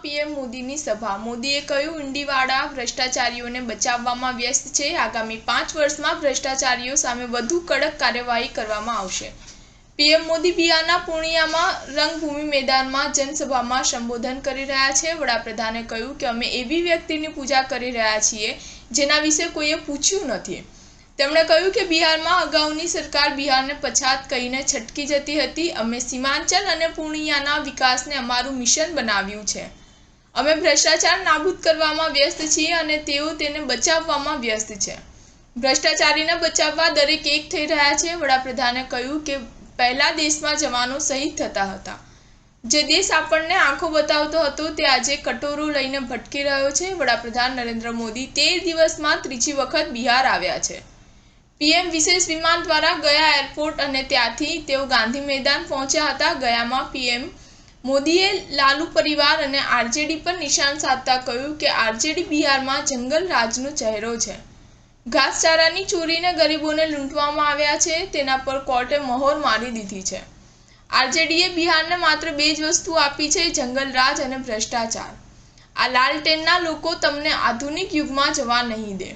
PM મોદીની સભા। મોદીએ કહ્યું, ઇંડીવાડા ભ્રષ્ટાચારીઓને બચાવવામાં વ્યસ્ત છે। આગામી 5 વર્ષમાં ભ્રષ્ટાચારીઓ સામે વધુ કડક કાર્યવાહી કરવામાં આવશે। પીએમ મોદી બિહારના પૂર્ણિયામાં રંગભૂમિ મેદાનમાં જનસભામાં સંબોધન કરી રહ્યા છે। વડાપ્રધાને કહ્યું કે અમે એવી વ્યક્તિની પૂજા કરી રહ્યા છીએ જેના વિશે કોઈએ પૂછ્યું નથી। તેમણે કહ્યું કે બિહારમાં અગાઉની સરકાર બિહારને પછાત કહીને છટકી જતી હતી। અમે સીમાંચલ અને પૂર્ણિયાના વિકાસને અમારું મિશન બનાવ્યું છે। અમે ભ્રષ્ટાચાર નાબૂદ કરવામાં વ્યસ્ત છીએ અને તેઓ તેને બચાવવામાં વ્યસ્ત છે। ભ્રષ્ટાચારીને બચાવવા દરેક એક થઈ રહ્યા છે। વડાપ્રધાને કહ્યું કે પહેલા દેશમાં જવાનો શહીદ થતા હતા। જે દેશ આપણને આંખો બતાવતો હતો તે આજે કટોરો લઈને ભટકી રહ્યો છે। વડાપ્રધાન નરેન્દ્ર મોદી 13 દિવસમાં ત્રીજી વખત બિહાર આવ્યા છે। પીએમ વિશેષ વિમાન દ્વારા ગયા એરપોર્ટ અને ત્યાંથી તેઓ ગાંધી મેદાન પહોંચ્યા હતા। ગયામાં પીએમ મોદીએ લાલુ પરિવાર અને આરજેડી પર નિશાન સાધતા કહ્યું કે આરજેડી બિહારમાં જંગલ રાજનો ચહેરો છે। ઘાસચારાની ચોરીને ગરીબોને લૂંટવામાં આવ્યા છે તેના પર કોર્ટે મહોર મારી દીધી છે। આરજેડીએ બિહારને માત્ર 2 જ વસ્તુ આપી છે, જંગલ રાજ અને ભ્રષ્ટાચાર। આ લાલટેનના લોકો તમને આધુનિક યુગમાં જવા નહીં દે।